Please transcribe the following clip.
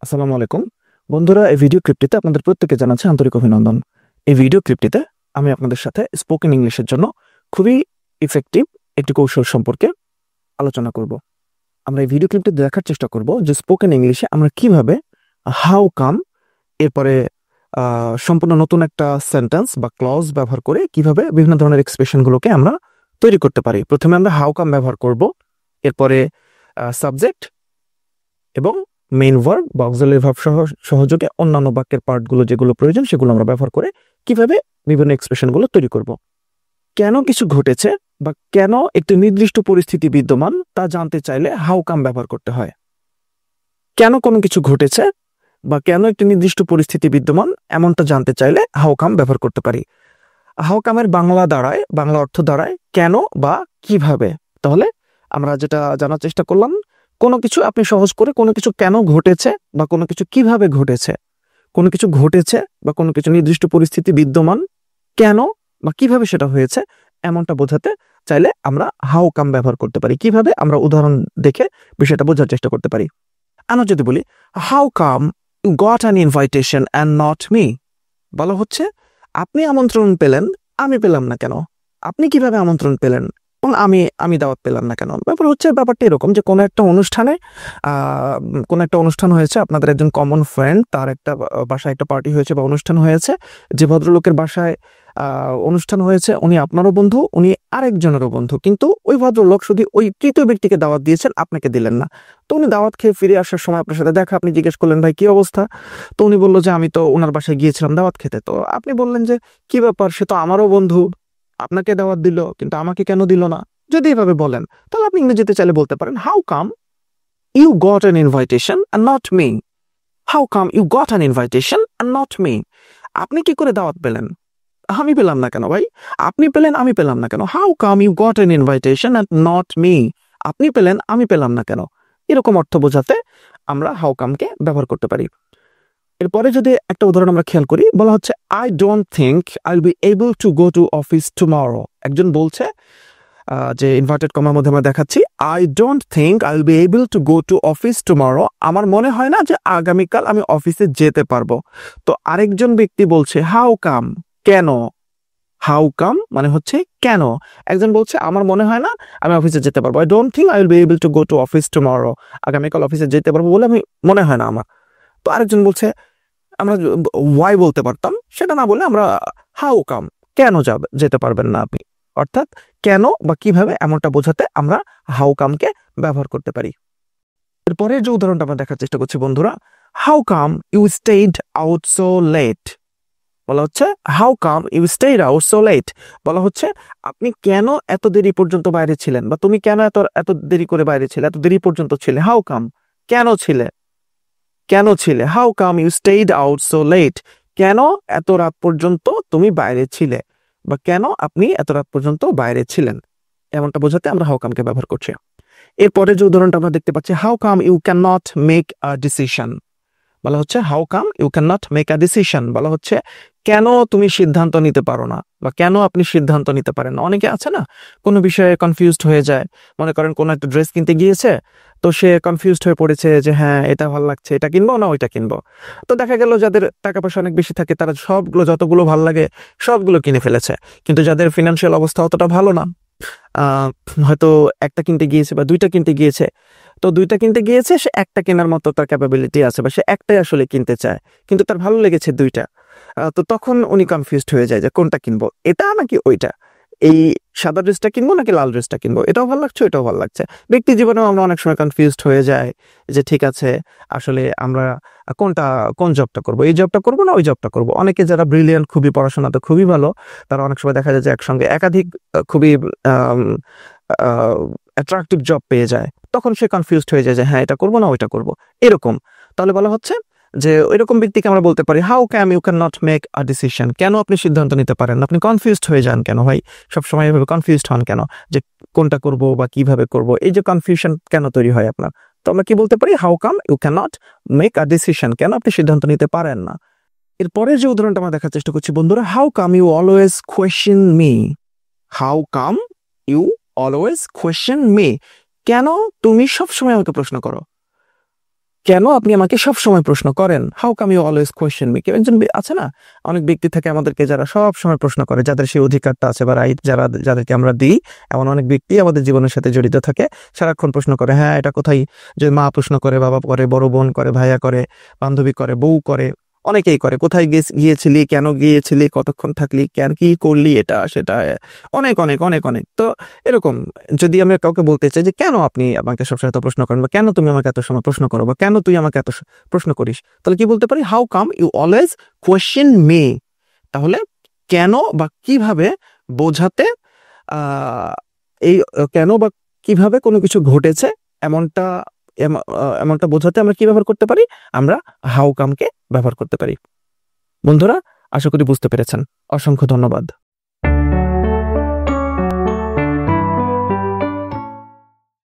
আসসালামু আলাইকুম বন্ধুরা, এই ভিডিও ক্লিপটিতে আপনাদের প্রত্যেককে জানাচ্ছি আন্তরিক অভিনন্দন। এই ভিডিও ক্লিপটিতে আমি আপনাদের সাথে স্পোকেন ইংলিশের জন্য খুবই ইফেক্টিভ একটি কৌশল সম্পর্কে আলোচনা করব। আমরা এই ভিডিও ক্লিপটি দেখার চেষ্টা করব যে স্পোকেন ইংলিশে আমরা কিভাবে হাউ কাম এরপরে সম্পূর্ণ নতুন একটা সেন্টেন্স বা ক্লজ ব্যবহার করে কিভাবে বিভিন্ন ধরনের এক্সপ্রেশনগুলোকে আমরা তৈরি করতে পারি। প্রথমে আমরা হাউ কাম ব্যবহার করব, এরপরে সাবজেক্ট এবং মেইন ভার্ব বা অক্সিলারি ভার্ব সহযোগে অন্যান্য বাক্যের পার্টগুলো যেগুলো প্রয়োজন সেগুলো আমরা ব্যবহার করে কিভাবে বিভিন্ন এক্সপ্রেশনগুলো তৈরি করব। কেন কিছু ঘটেছে বা কেন একটি নির্দিষ্ট পরিস্থিতি বিদ্যমান তা জানতে চাইলে হাউ কাম ব্যবহার করতে হয়। কেন কোনো কিছু ঘটেছে বা কেন একটি নির্দিষ্ট পরিস্থিতি বিদ্যমান এমনটা জানতে চাইলে হাউ কাম ব্যবহার করতে পারি। হাউ কামের বাংলা অর্থ দাঁড়ায় কেন বা কিভাবে। তাহলে আমরা যেটা জানার চেষ্টা করলাম, কোনো কিছু আপনি সহজ করে কোনো কিছু কেন ঘটেছে বা কোনো কিছু কিভাবে ঘটেছে, কোনো কিছু ঘটেছে বা কোনো কিছু নির্দিষ্ট পরিস্থিতি বিদ্যমান কেন বা কিভাবে সেটা হয়েছে এমনটা বোঝাতে চাইলে আমরা হাউ কাম ব্যবহার করতে পারি। কিভাবে আমরা উদাহরণ দেখে বিষয়টা বোঝার চেষ্টা করতে পারি। আমরা যদি বলি how come you got an invitation and not me, বলা হচ্ছে আপনি আমন্ত্রণ পেলেন আমি পেলাম না কেন। আপনি কিভাবে আমন্ত্রণ পেলেন এবং আমি আমি দাওয়াত পেলাম না কেন। ব্যাপারটা এরকম যে কোনো একটা অনুষ্ঠান হয়েছে, আপনাদের একজন কমন ফ্রেন্ড তার একটা বাসায় একটা পার্টি হয়েছে বা অনুষ্ঠান হয়েছে। যে ভদ্রলোকের বাসায় অনুষ্ঠান হয়েছে উনি আপনারও বন্ধু, উনি আরেকজনেরও বন্ধু, কিন্তু ওই ভদ্রলোক শুধু ওই তৃতীয় ব্যক্তিকে দাওয়াত দিয়েছেন, আপনাকে দিলেন না। তো উনি দাওয়াত খেয়ে ফিরে আসার সময় আপনার সাথে দেখা, আপনি জিজ্ঞেস করলেন ভাই কি অবস্থা। তো উনি বললো যে আমি তো ওনার বাসায় গিয়েছিলাম দাওয়াত খেতে। তো আপনি বললেন যে কি ব্যাপার, সে তো আমারও বন্ধু, আপনাকে দাওয়াত দিল কিন্তু আমাকে কেন দিল না। যদি এভাবে বলেন তাহলে আপনি ইংরেজিতে চাইলে বলতে পারেন how come you got an invitation and not me. How come you got an invitation and not me. আপনি কি করে দাওয়াত পেলেন, আমি পেলাম না কেন ভাই। আপনি পেলেন আমি পেলাম না কেন। How come you got an invitation and not me. আপনি পেলেন আমি পেলাম না কেন। এরকম অর্থ বোঝাতে আমরা হাউ কামকে ব্যবহার করতে পারি। এরপরে যদি একটা উদাহরণ আমরা খেয়াল করি, বলা হচ্ছে I don't think I will be able to go to office tomorrow. একজন বলছে, যে ইনভার্টেড কমার মধ্যে আমরা দেখাচ্ছি, I don't think I will be able to go to office tomorrow. আমার মনে হয় না যে আগামীকাল আমি অফিসে যেতে পারবো। তো আরেকজন ব্যক্তি বলছে হাউ কাম, কেন। হাউ কাম মানে হচ্ছে কেন। একজন বলছে আমার মনে হয় না আমি অফিসে যেতে পারবো, I don't think I will be able to go to office tomorrow. আগামীকাল অফিসে যেতে পারবো বলে আমি মনে হয় না আমার। তো আরেকজন বলছে আমরা ওয়াই বলতে পারতাম, সেটা না বলে আমরা হাউ কাম, কেন যেতে পারবেন না আপনি। অর্থাৎ কেন বা কিভাবে এমনটা বোঝাতে আমরা হাউ কামকে ব্যবহার করতে পারি। এরপরে যে উদাহরণটা আমরা দেখার চেষ্টা করছি বন্ধুরা, how come you stayed out so late. বলা হচ্ছে how come you stayed out so late. বলা হচ্ছে আপনি কেন এত দেরি পর্যন্ত বাইরে ছিলেন, বা তুমি কেন এত এত দেরি করে বাইরে ছিলে, এত দেরি পর্যন্ত ছিলে। হাউ কাম, কেন ছিলে, কেন ছিলে। How come you stayed out so late, কেন এত রাত পর্যন্ত তুমি বাইরে ছিলে, বা কেন আপনি এত রাত পর্যন্ত বাইরে ছিলেন, এমনটা বোঝাতে আমরা হাউ কামকে ব্যবহার করছি। এরপরে যে উদাহরণটা আমরা দেখতে পাচ্ছি, how come you cannot make a decision. বলা হচ্ছে how come you cannot make a decision. বলা হচ্ছে কেন তুমি সিদ্ধান্ত নিতে পারো না, বা কেন আপনি সিদ্ধান্ত নিতে পারেন না। অনেকে আছে না, কোনো বিষয়ে কনফিউজড হয়ে যায়। মনে করেন কোনো একটা ড্রেস কিনতে গিয়েছে, তো সে কনফিউজড হয়ে পড়েছে যে হ্যাঁ এটা ভালো লাগছে, এটা কিনবো না ওইটা কিনবো। তো দেখা গেল যাদের টাকা পয়সা অনেক বেশি থাকে তারা যতগুলো ভালো লাগে সবগুলো কিনে ফেলেছে। কিন্তু যাদের ফিনান্সিয়াল অবস্থা অতটা ভালো না, আহ হয়তো একটা কিনতে গিয়েছে বা দুইটা কিনতে গিয়েছে, তো দুইটা কিনতে গিয়েছে, সে একটা কেনার মতো তার ক্যাপাবিলিটি আছে, বা সে একটাই আসলে কিনতে চায়, কিন্তু তার ভালো লেগেছে দুইটা। তো তখন উনি কনফিউজড হয়ে যায় যে কোনটা কিনবো, এটা নাকি ওইটা, এই সাদা ড্রেসটা কিনবো নাকি লাল ড্রেসটা কিনবো, এটাও ভালো লাগছে ওইটাও ভালো লাগছে। ব্যক্তি জীবনেও আমরা অনেক সময় কনফিউজড হয়ে যায় যে ঠিক আছে আসলে আমরা কোন জবটা করবো, এই জবটা করবো না ওই জবটা করবো। অনেকে যারা ব্রিলিয়ান্ট, খুবই পড়াশোনাতে খুবই ভালো, তারা অনেক সময় দেখা যায় যে একসঙ্গে একাধিক খুবই অ্যাট্রাকটিভ জব পেয়ে যায়। তখন সে কনফিউজড হয়ে যায় যে হ্যাঁ এটা করবো না ওইটা করবো, এরকম। তাহলে বলা হচ্ছে যে ওইরকম ব্যক্তিকে আমরা বলতে পারি how come you cannot make a decision. কেন আপনি সিদ্ধান্ত নিতে পারেন না, আপনি কনফিউজড হয়ে যান কেন ভাই, সবসময় এভাবে কনফিউজড হন কেন যে কোনটা করব বা কিভাবে করব, এই যে কনফিউশন কেন তৈরি হয় আপনার। তো আমরা কি বলতে পারি, how come you cannot make a decision, কেন আপনি সিদ্ধান্ত নিতে পারেন না। এরপরের যে উদাহরণটা আমরা দেখার চেষ্টা করছি বন্ধুরা, how come you always question me. How come you always question me, কেন তুমি সবসময় আমাকে প্রশ্ন করো। কেন আপনি আমাকে সব সময় প্রশ্ন করেন? How come you always question me? কেউ একজন আছে না, অনেক ব্যক্তি থাকে আমাদেরকে যারা সব সময় প্রশ্ন করে, যাদের সেই অধিকারটা আছে বা রাইট যাদেরকে আমরা দিই, এমন অনেক ব্যক্তি আমাদের জীবনের সাথে জড়িত থাকে, সারাক্ষণ প্রশ্ন করে। হ্যাঁ, এটা কোথায়, যে মা প্রশ্ন করে, বাবা করে, বড় বোন করে, ভাইয়া করে, বান্ধবী করে, বউ করে, অনেকেই করে। কোথায় গিয়েছিলি, কেন গিয়েছিলি, কতক্ষণ থাকলি, কেন কি করলি, এটা সেটা, অনেক অনেক অনেক অনেক। তো এরকম যদি আমি কাউকে বলতে চাই যে কেন আপনি আমাকে সবসময় এত প্রশ্ন করেন, বা কেন তুমি আমাকে এত সময় প্রশ্ন করো, বা কেন তুই আমাকে এত প্রশ্ন করিস, তাহলে কি বলতে পারি? How come you always question me. তাহলে কেন বা কিভাবে বোঝাতে, আহ এই কেন বা কিভাবে কোনো কিছু ঘটেছে, এমনটা এমনটা বোঝাতে আমরা কি ব্যবহার করতে পারি? আমরা হাউ কামকে ব্যবহার করতে পারি। বন্ধুরা, আশা করি বুঝতে পেরেছেন। অসংখ্য ধন্যবাদ।